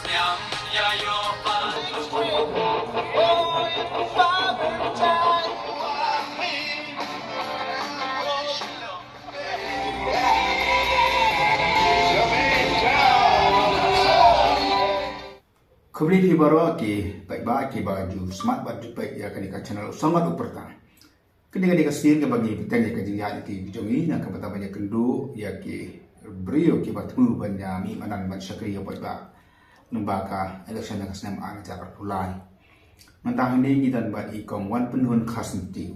Kembali di baru baik baju smart baju baik ya kan channel sangat uperta. Ketika dikasih ke bagi petang ke jingya di jongi nak kata banyak kendu ya ki brio ki batmu banyak mi manan ban syakri ya baik lembaga election yang senam ang cara pulai. Mentang ini kita buat ikon wan penuhun khasentiu.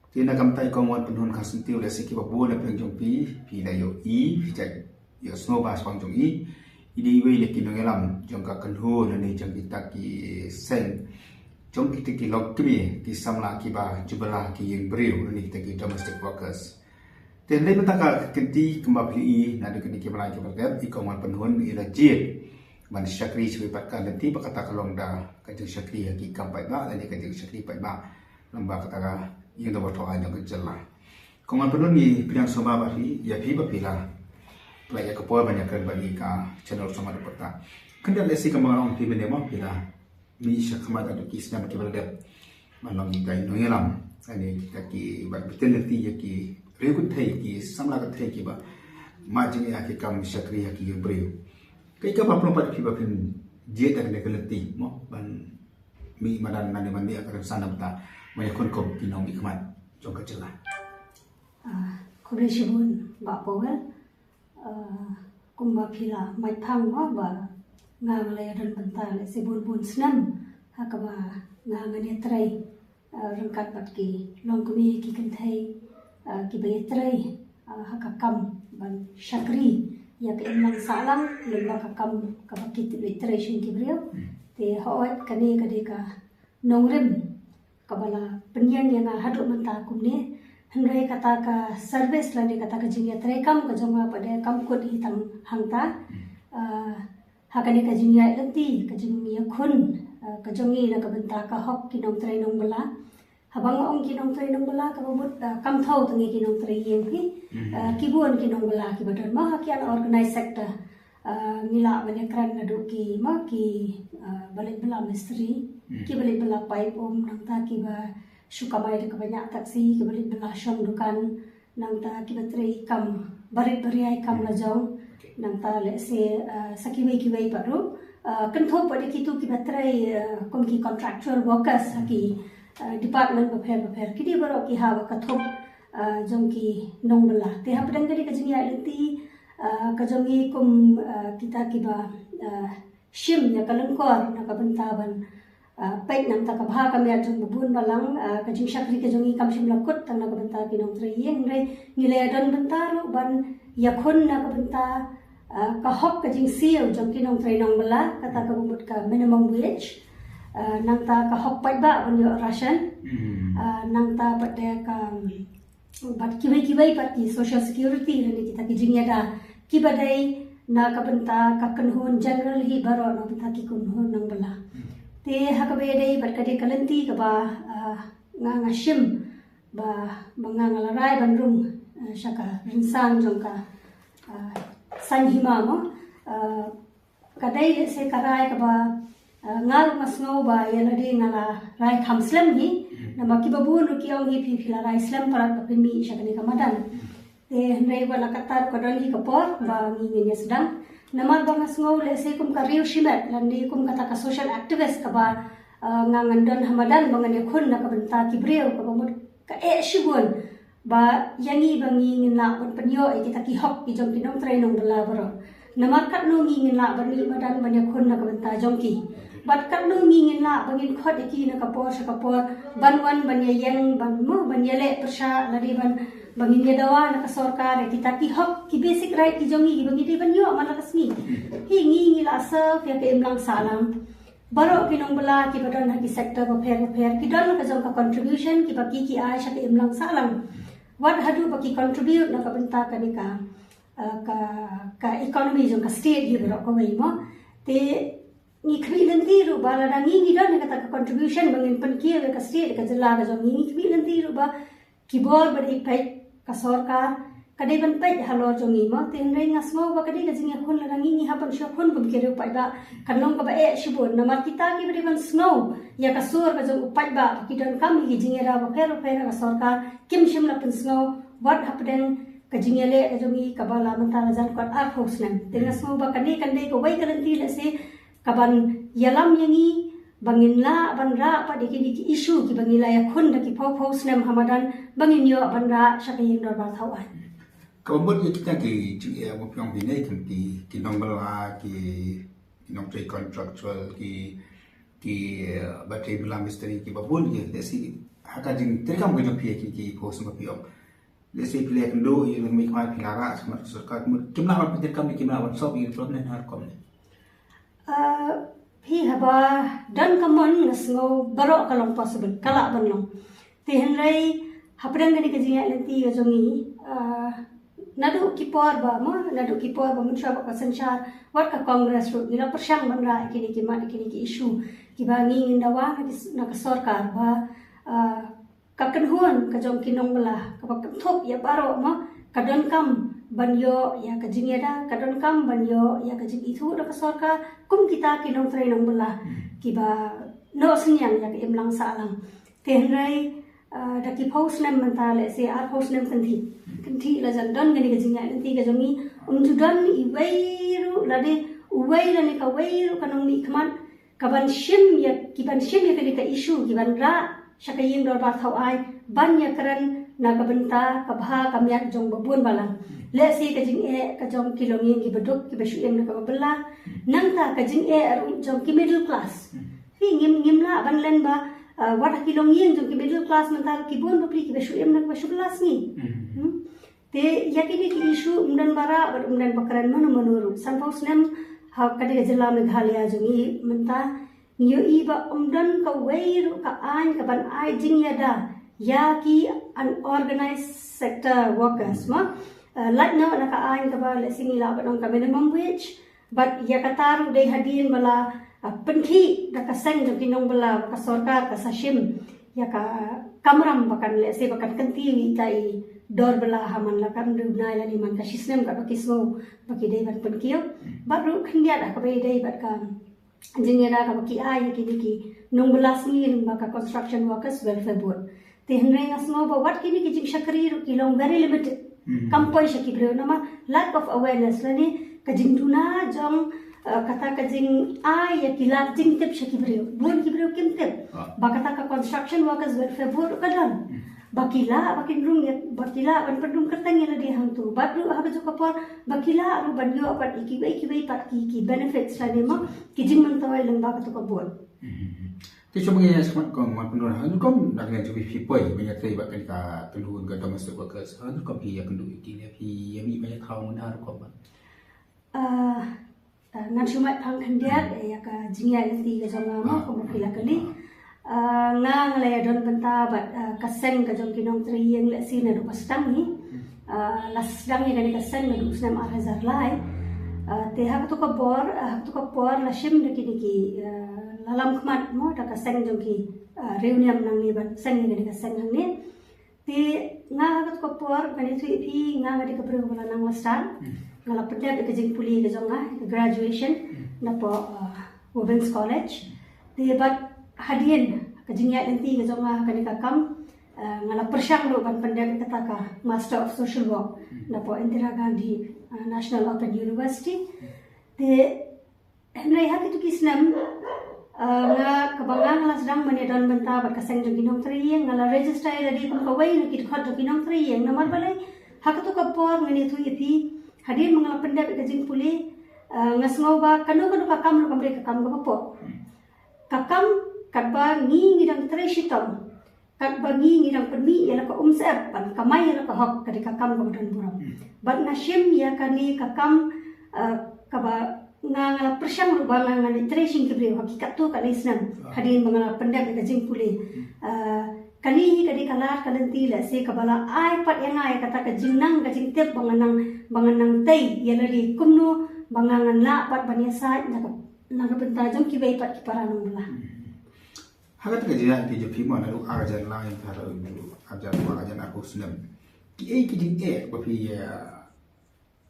Tina kam tai ikon wan penuhun khasentiu le siki babu na penjong pi na yo I jai yo snowbas pangjong I ini iwe le kinong elam jong ka kanhu na ni jong kita ki sen jong kita ki log kmi ki samla ki ba jubala ki yang beriu ni kita ki domestic workers ten le pata ka kenti kembap hi na de kini ki balai ki berkat I kawan penhun ila jit man syakri sebagai patkan nanti bakata kalong da ka jong syakri ki kampai ba dan ka jong syakri pai ba lamba kata ka yang da wato ai jong jella kawan penhun ni pilihan soba ba hi ya pi ba pila Pelajak kepoa banyak kan bagi ka channel sama dapat. Kendal lesi kemana orang tiba nema bila ni syakmat ada kisah macam berada malam kita ini ngelam. Ani kita ki buat betul nanti ya ki rekut thai ki samla kat thai ki ba majini ya ki kam syakri ya ki beriu. Kai ka ba pelompat ki ba pin jet ada keleti mo ban mi madan nani mandi akan sana bata banyak kon kom kinong ikmat jong kecelah. Kore shibun ba powel kumba pila mai thang wa ba nga le ran banta le sibun bun snam hakaba nga ngani trai rangkat bat ki longkumi ki kan thai ki be trai hakakam ban syakri ya ke imlang salam lembah kakam ka bakit be trai shin ki brio te hoat kani kadeka nongrim kabala penyan yang hadu banta kumne Henry kata ka service lani kata ka jinya terekam ka jonga pada kam kod hitang hangta hakani ka jinya lenti ka jinya khun ka jongi na ka benta ka hok kinong trai nong bala habang ong kinong trai nong bala ka bubut kam thau tangi kinong trai yeng ki kibuan kinong bala ki badan ma hakian organized sector mila banyak kran nadu ki ma ki balik bala misteri ki balik bala pipe om nang ta ki ba Sukamai de banyak taksi ke balik belasong dukan nang ta kibatri kam barit beriai kam lajong nang ta le se sakiwei paru kentho pada kitu kibatri komki contractual workers ki department beper kidi baro ki ha kathop jongki nongbala te ha padang kadi kajini lenti kajongi kum kita kiba shim ya kalengkor na kabentaban Baik nang tak kabha kami ajung bubun balang kajing syakri kajung ikam sim lakut tang nak benta kinong tri yeng re ngile don benta ru ban yakun nak benta kahok kajing siu jong kinong tri nong bela kata kabumut ka minimum wage nang ta kahok pai ba ban yo ration nang ta pada ka bat kibai pat ki social security ni kita kijing ada kibadai na ka benta ka kenhun general hi baro na benta ki kunhun nang bela te hakabede berkade kalenti ke ba nga shim ba bangang larai bandung syaka rinsan jongka sanhima mo kadai se karai ke ba ngal masno ba yalade ngala rai khamslam hi nama ki babun rukiong hi phila rai slam parat ba mi syaka ni kamadan te hendai wala katar kodon hi kapor ba ngi nya sedang Namar bang asngau le se kum kariu shimet landi kum kata ka social activist ka ba ngangandon hamadan bangane khun na ka benta ki breu ka bamut ka shibun ba yangi bangi ngina ban panyo kita ki hok ki jom pinong trai nong bala baro namar kat no ngi ngina ban ni madan banya khun na ka benta jongki bat kat no ngi ngina bangin khot ki na ka por banwan banya yang ban mo banya le persha ladi ban bangin dia dawa nak sorkar kita ki hok ki basic right ki jongi ki bangi di banyo mana kasmi hi ngi la sa ya ke imlang salam baro ki nong bala ki badan ki sector beper ki don ka jong ka contribution ki baki ki ai sha ke imlang salam what hadu baki contribute na ka benta ka ni ka economy jong ka state hi baro ko mai mo te ni khri lenti ru bala da ngi don ka ta contribution bangin pan ki ka state ka jala ka jong ngi khri lenti ru ba ki bor bari pai ka sorkar kadai ban pai halo jongi ma ten rei ngas ngau ba kadai ka jingya khon la rangi ni hapan sho khon bum kere pai ba kanong ka ba e shibon na mar kita ki bari ban snow ya ka sur ka jong pai ba ki don kam ki jingya ra ba phero ka sarkar kim shim la pan snow what happening ka jingya le ka jongi ka ba la man ta la jan kwat ar phos nan ten ngas ngau ba kadai ko wai karanti la se ka ban yalam yangi bangin la ban ra pa diki isu ki bangila ya khon da ki phos nam hamadan bangin yo ban ra shakayeng dor ba thawan Kemudian kita ke yang bina ki nong bela ki nong trade contractual ki baterai bela misteri ki babun ki desi haka jing terkam ko jong pie ki pos ma piom desi pile kendo yang mi khai pilara sama sarkar kimna ma terkam ki kimna wan sob yi problem har kom ne hi haba dan kamon ngasngo barok kalong possible kala banlong tihen rei hapdang gani kajinga lenti gajongi nadu kipor ba mun shaba ka sanchar war ka congress ro ila persyang banra kini ki isu ki bangi indawa na ka sarkar ba ka kanhuan ka jong kinong bala ka thop ya baro ma kadon kam banyo ya ka jingeda kadon kam banyo ya ka jing itu da ka sarkar kum kita kinong trai nong bala ki ba no senyang ya ka imlang salang tenrai da ki post nem mentale se ar post nem kanthi la jan don gani ka jingya nanti ka jongi tu don I wairu la de uwai la ni ka wairu kanong ni kman ka ban shim ya kani ka isu ki ban ra shakayeng dor ba thau ai ban ya karan na ka banta ka bha ka myat jong babun balang le se ka jing e ka jong kilongin ki baduk ki basu em na ka bala nang ta ka jing e aru jong ki middle class hi ngim la ban len ba wata kilongin jong ki middle class mental ki bon bapri ki basu em na ka basu class ni te yakini ki isu umdan bara umdan bakaran menuru sanpaus nem ha kadi jela meghalaya jongi menta niyo iba umdan ka weiru ka an ka ban ai jingyada ya ki unorganized sector workers ma like no na ka an ka ba lesingi la banong ka minimum wage but ya kataru dei hadin bala penthi da ka sang jongi nong bala ka sarkar ka sashim ya ka kamram bakan lese bakan kanti tai dor bela haman la kan du nai la ni man ka shisnem ka bakismo baki dei ban pun kiyo baru khandia da ka bei dei bat kan jingera ka baki ai ki nong belas ni baka construction workers welfare board te henre ngasmo ba wat ki jing shakri ru ki long very limited kampoi shaki bro nama lack of awareness la ni ka jing duna jong kata ka jing ai ya ki lat jing tep shaki bro bun ki bro kim tep ba kata ka construction workers welfare board kadam bakila bakin room ya bakila ban padung kertang ya di hang tu badru ha bejo kapor bakila aru banyo apat iki pat ki benefits la demo ki jing man tawai leng ba ka to kabon Ti coba ya semat kong man penurah anu kom nak dengan cubi pipoi banyak tei bak ka penurun ka domestic workers anu kom hi ya kendu iki ya hi ya mi banyak tahu mun har kom ngan sumat phang khandiat ya ka jingya ti ka jonga ma ko mukila kali ngang le don benta bat kaseng ka jong kinong tri yang le sin adu pastang ni las dang ni ka kaseng adu snam arazar lai te ha to ka por la shim de ki lalam khmat mo ta kaseng jong ki reunion nang ni ban seng ni ka kaseng nang ni te nga ha to ka por bani tu pi nga ga de ka pro bala nang lastan ngala pedap ka jing puli ka jong graduation na po Women's College te bat hadian kajingya nanti ke jonga kanika kam ngala persyang ro ban pandai kata ka Master of Social Work na po Indira Gandhi National Open University te henry hak itu kisnam nga kabangang ngala sedang menedon benta bat kaseng jong kinong triyeng ngala register di kum kawai na kit khot jong kinong triyeng namar balai hak tu kapor ngani tu ipi hadian mangala pandai kajing puli ngasngau ba kanu ka kam lo kamre ka kam ka po kakam kadba ngi ngidang treshitam kadba ngi ngidang permi ya ka umsep pan kamai ya ka hok kadika kam ka dan buram bat nashim ya kani kakam kaba ngala persyang ru bang ngani treshing ke bre hakikat tu ka lisnam hadin mangala pendek ka jing puli kani kadi kalar kalenti la se kabala ai pat yang ai kata ka jingnang ka jingtep banganang tei ya lari kumno bangangan la pat banyasa na ka benta jong ki bai pat ki paranong la Hagat ka jia ti jopi mo na lu ajar lain karo ajar aku senam ki jing bapi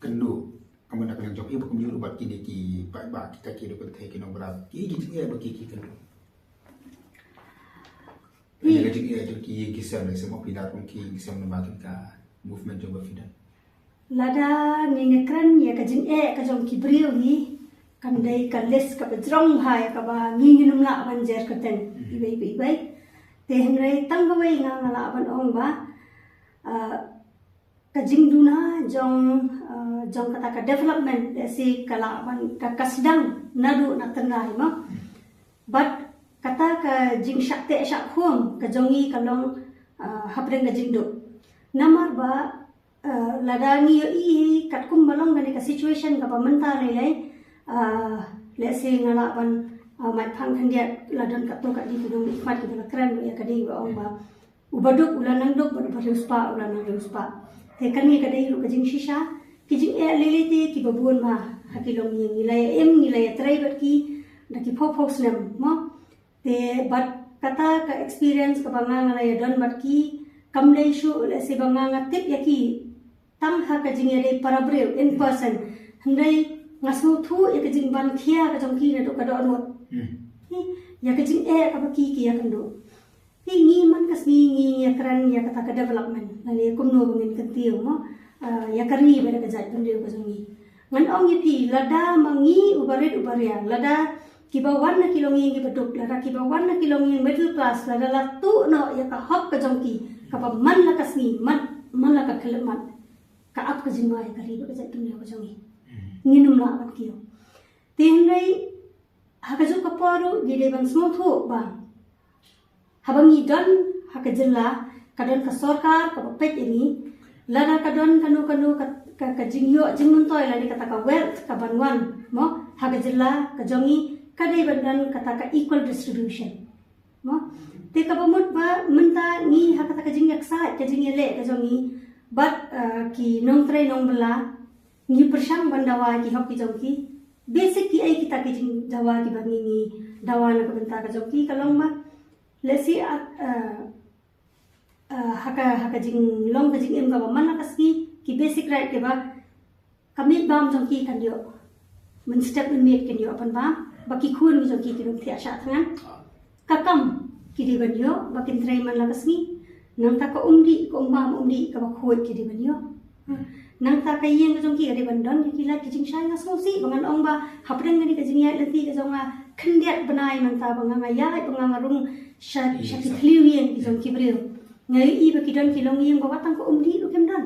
kendu amun nak yang joki bukan juru bat kini ki ba kita ki do pentai ki nombor ki jing bagi ki kendu ya jing tu ki kisah ni semua pilar pun ki kisah nambakin ka movement job fidan lada ngengekran ya ka jing ka jong ki brio hi kan dai ka les ka drong hai ka ba nginum la ban jer ka ten ibai te henrai tangwai nga ngala ban ong ba ka jing duna jong kata ka development si kala ban ka kasdang nadu na tenai ma but kata ka jing shakte syak khum ka jongi kalong hapreng ka jing do namar ba ladangi yo i kat kum balong gani ka situation ka pamenta lei let's say ngala ban mai phang than dia ladan ka to ka di kudung ikmat ki la kran ya ka di ba ong ba ubaduk ulanang dok ba spa ulanang spa te kani ka dei ru ka jing shisha ki jing leliti ki babun ma hakilong yang nilai trai bat ki da ki phok snam mo te bat kata ka experience ka banga ngalai don bat ki kamlei shu le se banga ngatip ya ki tang ha ka jing dei parabreu in person handai ngasu thu ya ka jing ban khia ka jong ki na do ka do no ya ka jing ka ba ki ya kan do ngi man kas ngi ya kran ya kata ka development nale kum no bangin kan tiu mo ya kari beda ka jai pendeu ka jong ni ngan ong ye pi lada mangi ubaria lada kibawan na kilongi ki beduk lada kibawan na kilongi middle class lada latu no ya ka hok ka jong ki ka pa man la kasni man la ka kheleman ka ap ka jing mai kari ka jai pendeu ka jong ni nginum la ban kiyo tinai hakaju kaparu gide ban small tho ba habangi don hakajilla kadon ka sarkar ka pet ini lada kadon kanu ka jingyo jingmun toy lani kata ka wealth ka banwan mo hakajilla ka jongi kadai bandan kata ka equal distribution mo te ka bamut ba menta ni hakata ka jingyak sa ka jingyele ka jongi but ki nong trai nong bela ni persang bandawa ki hok ki jongki basic ki ai kita ki jing dawa ki bangi ni dawa na benta ka jongki kalong ma lesi haka jing long ka jing em ka man na kaski ki basic right ke ba kami bam jongki kan dio men step men make kan dio apan ba baki khun ki jongki ki dong thia sha thangan kakam ki di ban dio bakin trai man la kasni nang ta ka umdi ko umbam umdi ka ba khoi ki di ban dio nang ta ka yen ka jongki ka di ban don ki la ki jing shai na so si bangan ong ba hapreng ni ka jing ya lenti ka jonga khendiat banai man ta banga ya banga rung sha ki kliwien ki jongki breu ngai i ba ki don ki long yen ba watang ko umdi lu kem don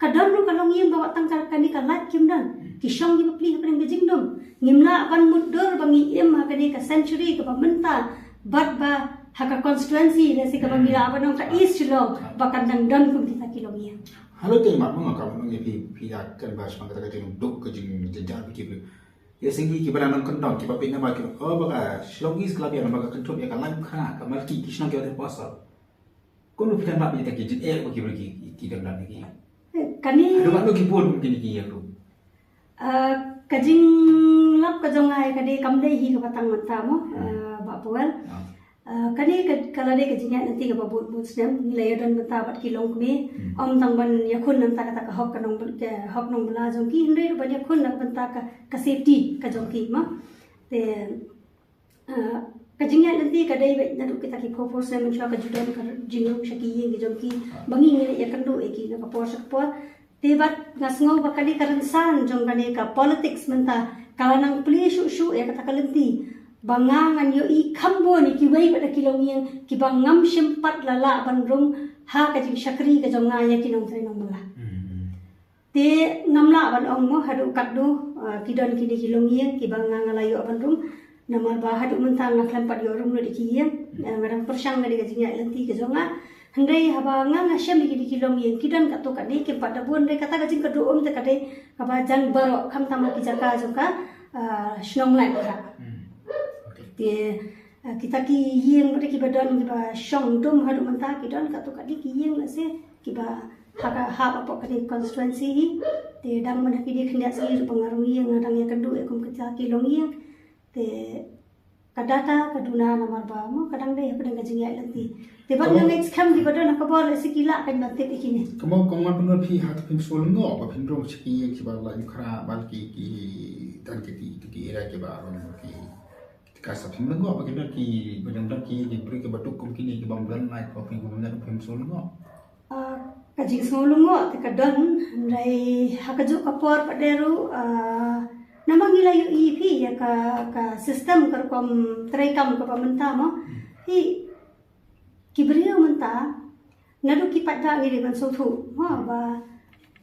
ka don lu ka long yen ba watang ka ni ka lat kem don ki shong ki pli hapreng ka jing dom ngimla ban mudur bangi em ha ka ni ka century ka ba menta bat ba haka constituency le si ka bangi la ba nong ka east lo ba kan dang don kum kita ki long yen halo te mak mo ka mo ngi pi ya kan bas pang kata jing dok ke jing jejar ki ya singi ki bana nang kondong ki ba pin na ba ki ba ka shlogis club ya na ba ka control ya ka live khana ka mal ki kisna ki ate pasa ko lu pitan ba ki jing ba ki dang dan ki kani ado ba lu ki pun ki ya lu kajing lap ka jongai ka de kam dei hi ka batang mata mo ba pual kani kala de ka jinya nanti ka babut but sem nilai dan mata bat ki long me om tang ban ya khun nan ta ka hok ka nong hok nong bla jong ki hindai ru ban ya khun nan ban ta ka safety ka jong ki ma te ka jinya nanti ka dei be na du kita ki pho sem cha ka judan ka jingru shaki ye ki jong ki bangi ni ya kan du e ki na ka por sak por te bat ngasngau ba kali karan san jong kani ka politics menta kala nang pli shu ya kata kalenti bangangan yo i khambo ni ki wei pada kilong yang ki bangam simpat lala bandrung ha ka jing shakri ka jong nga ya ki nong tre nong mala te namla ban ong mo hadu kaddu ki don ki ni kilong yang ki bangang la yo bandrung namal ba hadu menta ngaklam pad yo rum no di ki yang ngadang persang ngadi ka jing ya lenti ka jong nga handai haba nganga shem ki di kilong yang ki don ka to ka de ki pada bun re kata ka jing ka do om te ka de ka ba jang baro kham tama ki jaka jong ka shnong lai ka kita ki yeng pada ki badon ki ba shong dum hadu menta ki don ka to ka di ki yeng la se ki ba haka ha apa ka di constituency hi te dang mana ki di khndia si pengaruh yeng dang ya kendu e kum ka ki long yeng te kadata kaduna namar ba mo kadang deh pedang kajing ya lanti tiba yang next come di badan nak bor sikila kan mati ikini Kamu kamu pun lebih hati pun soal ngok, apa pun rom seki yang kibar lah nyukra balki ki dan ki era kibar orang ki kasar pun ngok, apa kita ki benar ki beri ke batuk kum kini ki bang bulan naik apa pun benar pun soal ngok. kajing semulungo te kadon rai hakajuk kapor paderu namang ila yu ipi ya ka sistem ka kom trekam ka pamenta mo hi kibriyo menta nadu ki padda ngiri ban sotu mo ba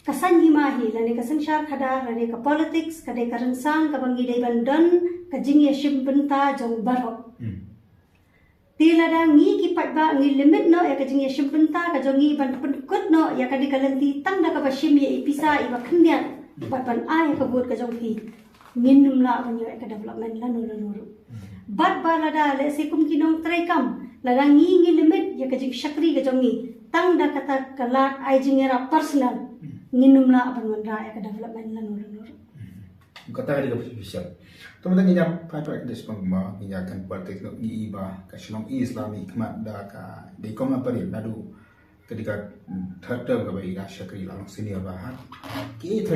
kasan himahi lani kasan syar khada lani ka politics ka de karansan ka bangi dai bandon ka jingya shimbenta jong barok tila da ngi ki padda ngi limit no ya ka jingya shimbenta ka jong ngi ban kut no ya ka di kalanti tang da ka bashim ya ipisa iba khndian ban ai ka bur ka jong phi minum la banyo ka development la nuru bat balada le sekum kinong trekam la ngi limit ya ka jing shakri ka jong ngi tang da kata kalat ai jingera personal minum la ban wandra ya ka development la nuru Kata kali ka official. Teman-teman kita pakai des pengma kita akan buat teknologi iba kasilong Islami kemat da ka di koma pari nadu ketika third term ka bai ga syakri lang senior bahat ki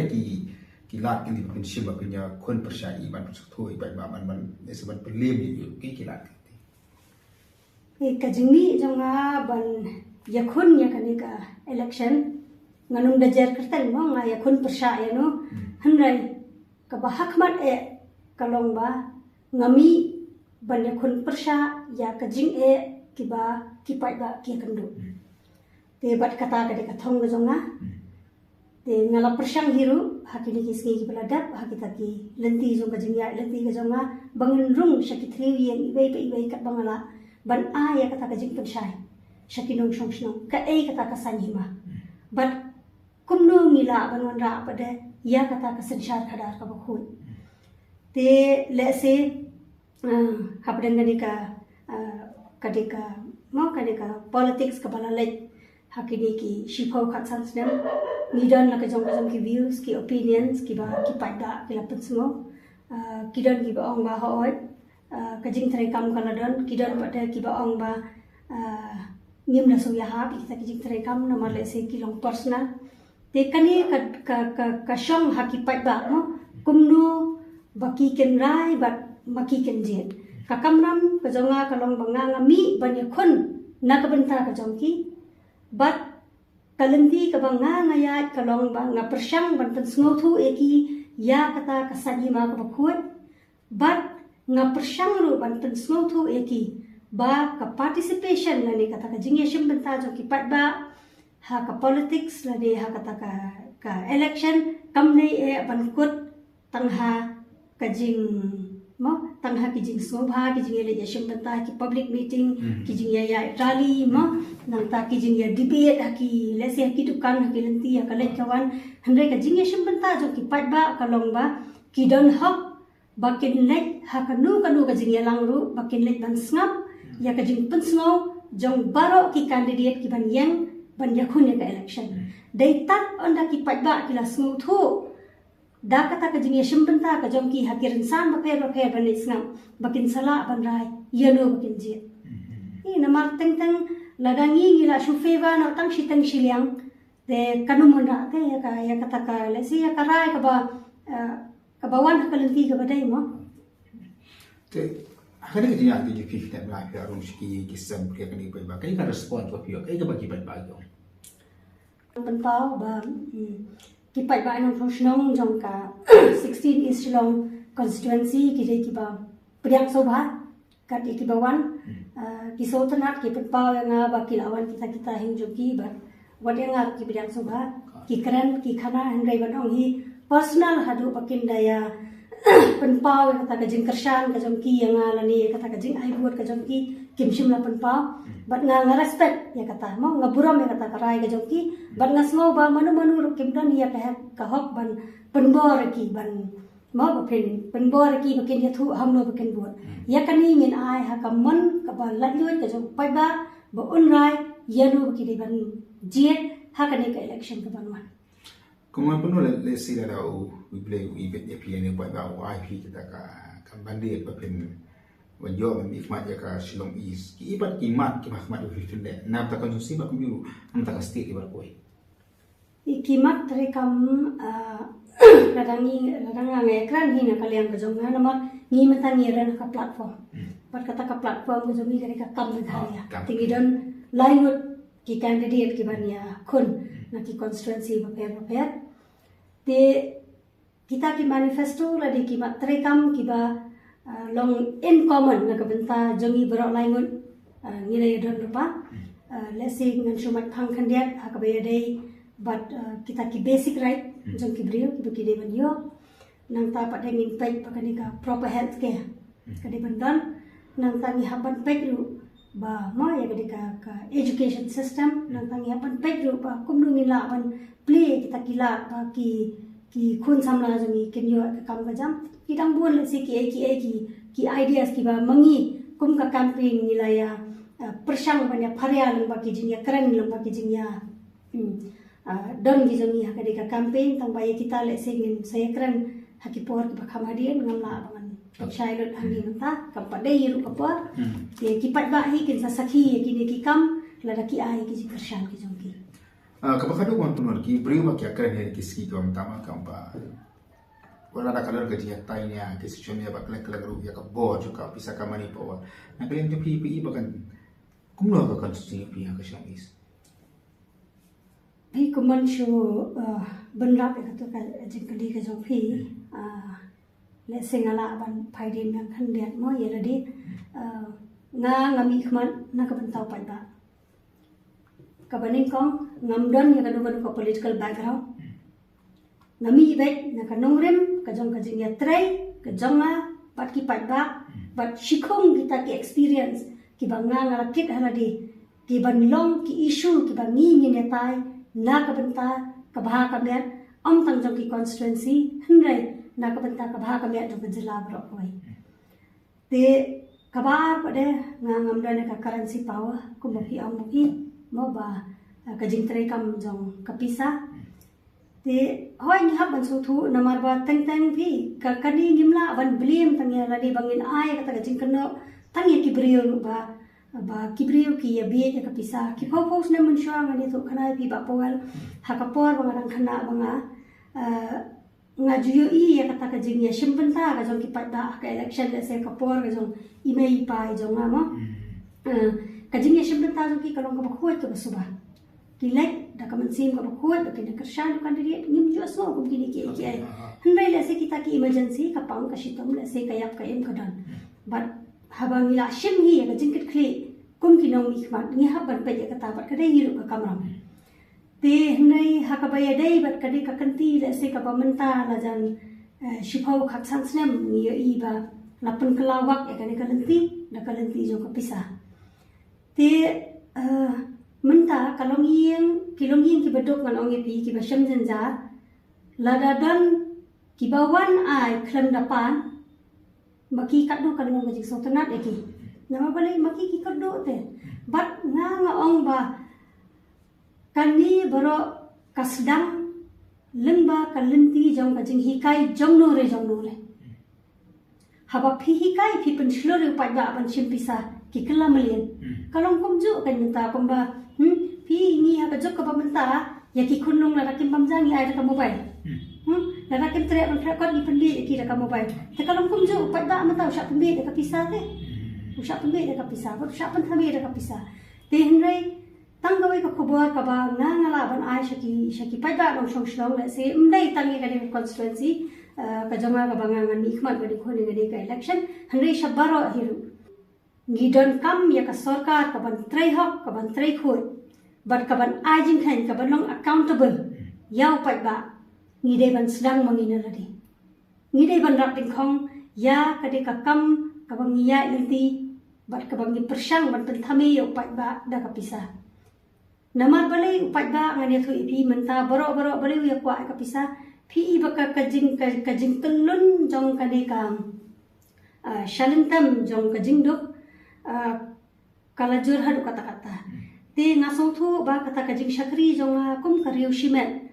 ki lat ki pin simba punya kon persyai ban thoi bai ba man seban pelim ni ki lat ka jingmi jonga ban yakun ya kanika election nganung da jar kertan mo nga yakun persyai no hanrai ka bahakmat kalong ba ngami ban yakun persya ya ka jing kiba kipai ba ki kendo te bat kata ka de kathong ga jonga te ngala persyang hiru hakini kisngi ki beladap hakita ki lenti jong ka jingya lenti ga jonga bangun rung syakithri yang ibai kat bangala ban a ya kata ka jing persyai syakinong shong ka kata ka sanhima bat kumno ngila ban wanra pada ya kata ka sensyar kadar ka bakhui te lese hapdang ganika kadika mau kadika politics ka balalek hakini ki shipau khat sansnem nidan la ka jong ki views ki opinions ki ba ki pada ki lapet semua kidan ki ba ong ba hoy kajing trai kam kaladon kidan pada ki ba ong ba ngim na so ya ha kita ki jing trai kam na male se ki long personal te kani ka shong hakipat ba mo kumnu baki ken rai bat maki ken jet ka kamram ka jonga ka long banga ngami ban yakun na ka benta ka jongki bat kalenti ka banga ngaya ka long banga persyang ban pen sngotu eki ya kata ka sagi ma ka bakut bat nga persyang ru ban pen sngotu eki ba ka participation lani kata ka jingya shim benta jongki pat ba ha ka politics la de ha kata ka election kam nei ban kut tangha ka jing mo tangha ki jing sobha ki jing le jashim banta ki public meeting ki jing ya rally mo nang ta ki jing ya debate ha ki le se ki dukan ha ki lenti ya ka le kawan handai ka jing ya shim banta jo ki pat ba ka long ba ki don hok bakin le ha ka nu ka jing ya lang ru bakin le ban snap ya ka jing pun snow jong baro ki candidate ki ban yang ban yakun ya ka election dai tat onda ki pat ba ki la smooth ho da kata ka jing ya shimbenta ka jong ki hakirin san ba per ban isngam bakin sala ban rai yano bakin je na mar teng ladangi ngila shufeva no tang shitang shiliang de kanumon ra te ya kata ka lesi ya karai ka bawan ka lenti ka badai mo te akhirnya kita yang tujuh fifty lah ya rum ski kisam kayak ni ba kai ka respond ko pio kai ka bagi ba yo pentau ba kipai ba nong proshnong jong ka 16 East Shillong constituency ki dei ki ba priang sobha ka di ki bawan ki sotanat ki pentau nga ba ki lawan kita hinjoki ba wadeng ar ki priang sobha ki kran ki khana handai ban ong hi personal hadu bakin daya penpau kata ka jing kershan ka jong ki yang alani kata ka jing ai buat ka jong ki kim shim la penpau bat nga respect ya kata mo nga buram ya kata karai ka jong ki bat nga slow ba manu ru kim dan ya ka hok ban penbor ki ban mo ba penbor ki bakin ya thu hamno bakin buat ya kani min ai ha ka mon ka ba latluit ka jong pai ba un rai ya no ki de ban jet ha kani ka election ka ban wan Kuma pun le sila dah we play event ya pian ni buat bau IP kita ka bandi apa pen Wanyo mami khmat ya ka Shillong East. Ki ibat ki mat ki khmat yu fifin de. Nam ta konsumsi ba kumyu am ta ka state ki bar koi. Ikimat rekam ladangi ngekran hina kalian kejong nama ni mentang ran ka platform. Pat kata ka platform kejong ni ka kam dhaya. Tingi don lainut ki candidate ki bania kun na ki constituency paper. Te kita ki manifesto la di ki mat rekam ki ba long in common na ka benta jongi berok lainut ngilai don lupa. Let's say ngan sumat phang khandiat akabaya dei but kita ki basic right jong ki brio ki bukide ban yo nang ta pat hengin pek pakani ka proper health care kadi bandan nang ta ni haban pek ru ba ma ya kadi ka education system nang ta ni haban pek ru ba kumnu ni la ban play kita kila ba ki khun samla jong ki yo ka kam ka jam ki dang bun le si ki ideas ki ba mangi kum ka campaign ni la ya persang banya pharia leng ba ki jing ya kran leng ba ki jing ya don gizongi hakadika campaign tang bayi kita le singin saya keren hakipor ke bakam hadian ngamla bangan shailot hangi menta kampa dei ru kapor ye kipat ba hi kin sasakhi ye kini ki kam ladaki ai ki pershan ki jongki Kabakado kung tunor ki brio ba kya kren he ki ski kam tama kampa. Wala da kalor ka dia tai nya ki si chomya ba klek klek ru ya ka bo jo ka pisa ka mani po. Na klen jo pi bakan kumno ka kan si pi ha ka shang is. Pi kuman shu benrap ya tu ka jingkali ka jong pi le singala ban phaidin nang khan liat mo ye ladi ngami khman na ka bantau pai ba ka baning kong ngamdon ya ka do ko political background ngami bet na ka nongrem ka jong ka jing ya trai ka jonga pat ki pai ba but shikhong kita ki experience ki banga ngalakit haladi ki banlong ki issue ki bangi ni tai na kabanta kabha kamet om tang jong ki constituency hnrai na kabanta kabha kamet jong jila bro koi te kabar pade ngam dane ka currency power kumoki amuki mo ba ka jingtre kam jong kapisa te hoi ni hab ban su thu namar ba teng pi ka kani gimla ban blame tang ya radi bangin ai ka ta jing kano tang ya ki brio ba kibrio ki ya biye ka pisa ki pos na mun sha ngani to khana pi ba powal hakapor bang rang khana banga ngajuyo I ya kata ka jing ya shimpenta ka jong ki pa da ka election le se kapor ka jong imei pa jong ama ka jing ya shimpenta jong ki kalong ka bakhuat ka basuba ki lek da ka mansim ka bakhuat ka ne karshan ka ndi ngim jo so ko ki ki ai hendai le se kita ki emergency ka pang ka shitom le se ka yap ka em ka dan but habang ila shim hi ka jingkit khli kum ki nong mi khmat ni haban pe ka ta bat ka dei hiru ka kamram te hnai hakabaya dei bat ka dei ka kanti le se ka pamenta la jan shipau khat san snem ni I ba lapun kelawak ya ka ne kalenti da kalenti jo ka pisa te menta kilong yin ki badok ngan ong pi ki ba sham jan ja la da dan ki bawan ai khlem dapan maki kaddo kalung ngajik so tenat eki nama balai maki ki kaddo te bat nga ong ba kani baro kasdang lemba kalenti jong kajing hikai jong no le haba phi hikai phi pen shlore pa ba ban chimpisa ki kala malien kalong komju kan minta pamba phi ni ha kajok ka pamenta ya ki kunlung la rakim pamjang ai ka mobile Nara kim tere on krakot ni pendi ki ka mobile. Te kalong kumju pat ba mata usap pendi ka pisah te. Usap pendi ka pisah, usap pen thami ka pisah. Te hnrai tang gawai ka khobor ka ba ngala ban ai shaki pat ba long shong shlong le se mdai tangi ka ni constituency ka jama ka bangangan ni khmat ga ni khoni ga ni ka election hnrai shabaro hiru. Ngidon kam ya ka sarkar ka ban trai hok ka ban trai khoi. Bat ka ban ajin khan ka ban long accountable. Yau pat ba ngidai ban sedang mengina lagi. Ngidai ban rak tingkong ya kade kakam kabang iya inti bat kabang persang ban penthami upat ba da kapisa. Namar balai upat ba ngani thu ipi menta baro balai ya kwa kapisa pi baka kajing telun jong kade kam shalintam jong kajing duk kalajur hadu kata-kata. Te ngasong thu ba kata kajing syakri jong kum kariu shimet.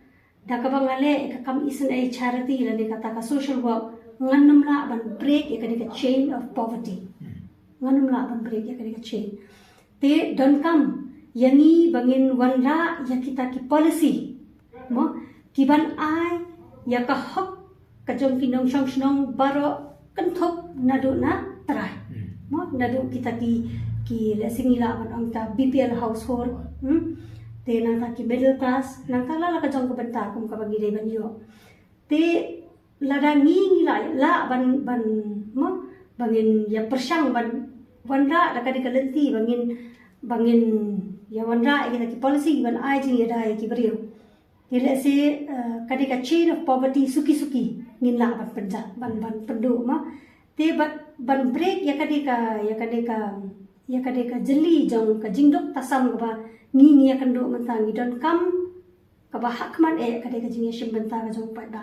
Da kabang ale ka kam isen a charity la ne kata ka social work nganum la ban break ka chain of poverty nganum la ban break ya kadi kache te don kam yangi bangin wanra ya kita ki policy mo kiban ai ya ka hok ka jong kinong shong shnong baro kan thop nadu na trai mo nadu kita ki lesing ila ban ang ta BPL household te nang ta ki middle class nang ta la ka jong ko benta kum ka bagi dei ban yo te lada ngi la ban mo bangin ya persang ban wanra da ka dikalenti bangin ya wanra kita ki policy ban ai jing ya dai ki brio ile se kadika chain of poverty suki ngin la ban penja ban pendu ma te ban break ya kadika jeli jong ka jingdok tasam ba ngi ya kando mentang don kam ka ba hakman kadika jing ya shim benta ka jong pada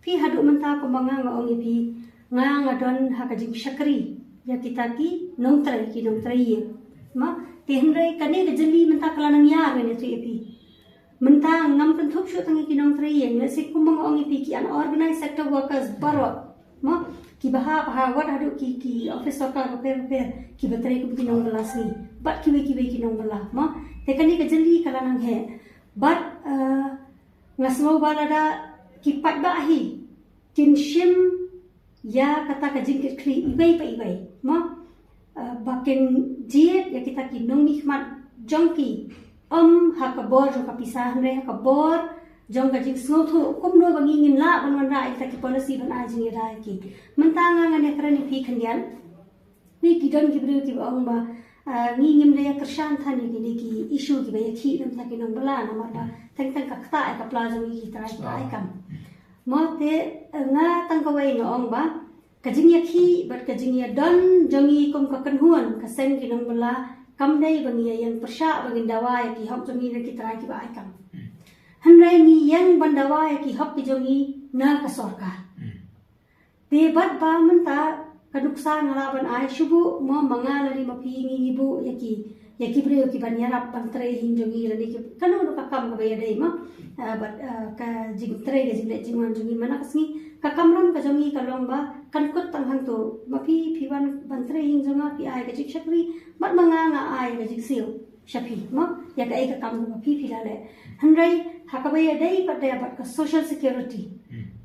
pi hadu menta ko manga ngong pi nga don ha ka jing shakri ya kita ki nong trai ye ma te hendrai kane ka jeli menta kala nang ya ne tu pi menta ngam kan thuk shu tangi ki nong trai ye ne se ko manga ong pi ki unorganized sector workers baro ma ki baha wat hadu ki office worker ko per ki batrai ko ki nong bala sri bat ki ki nong bala ma te kane ka jeli kala nang he but ngasmo balada ki pat ba hi kin shim ya kata ka jingkit kri ibai ma bakin jiet ya kita ki nong nikmat jongki ha ka bor jong ka pisah ne ha ka bor jong ka jing snow thu kum no bangi ngin la ban ra kita ki policy ban a jing ra ki mentanga ngane krani phi khandian ni ki don ki bru ki ong ba ngi ngim le ya kershan thani ki issue ki ba ya khi nam ta ki nong bala na ma ba tang ka kta ka pla jong ki tra ki ai kam mo te nga tang ka wai ngong ba kajing ya khi bat kajing ya don jongi kom ka kan huan ka sen ki nong bala kam dai bangi ya yang persha bangin dawa ya ki hok jongi ki tra ki ba ai kam hanrai ni yang bandawa ya ki hok ki jongi na ka sarkar te bat ba menta kaduksa ngala ban ai shubu mo mangala ni mapi ngi ibu ya ki bre ki ban yarap ban tre hin jongi la ni ki kanu no ka kam ba ya dai ma bat ka jing tre ga jing wan jongi mana kasni ka kamron ka jongi ka long ba kan kut tang hang to mapi phiwan ban tre hin jonga pi ai ka jing shakri bat manga nga ai ka jing siu shapi ma ya ka ai ka kam mapi phi la le hanrai ha ka ba ya dai pat da bat ka social security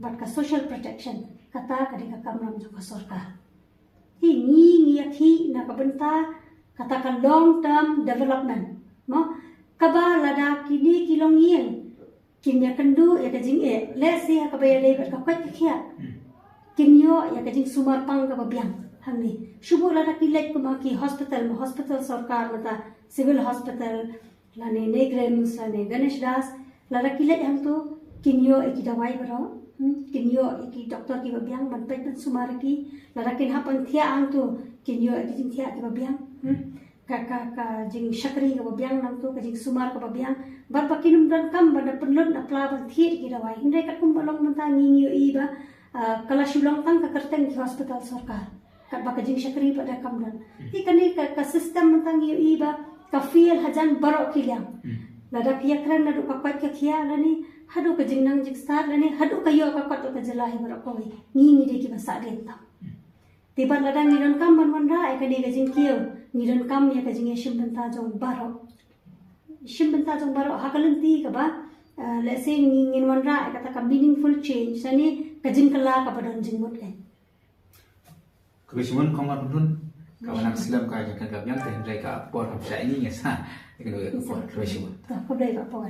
bat ka social protection kata ka di ka kamron jo ka sarkar ni ya khi na ka benta katakan long term development mo kaba lada kini kilong yin kimya kandu ya ka jing let's say ka ba ya dai ka kwat ka khia kimyo ya ka jing sumar pang ka ba biang hamni shubu lada ki lek ko ma ki hospital sarkar mata civil hospital lane negrems lane ganesh das lada ki lek ham to kimyo ki dawai baro kinyo ki doktor ki ba biang ban pet ban sumar ki lada kin hapan thia ang to kinyo ki jing thia ki ba biang ka jing shakri ka babiang nang tu ka jing sumar ka babiang bar pakinum dan kam bada penlut na pla ban thiet ki dawai hindai ka kum balong manta ngi i ba kala shulong tang ka kerteng ki hospital sarkar ka ba ka jing shakri pada kam dan ikani ka system manta ngi i ba ka feel hajan baro ki liang lada pia kran na du ka kwat ka khia lani hadu ka jing nang jing start lani hadu ka yo ka kwat ka jelahi baro ko ngi de ki ba sa den tam tiba lada ngiron kam ban ra ka de ga jing kieu ngiron kam ya ka jing shim benta jong baro hakalenti ka ba let's say ngin wan ra ka ta meaningful change sani ka jing kala ka badon jing mot kan Kebisimun kong marun kawanak silam ka jakan gabyang teh ka por hapsa ini ya sa ikut por kebisimun ta ko dai ba por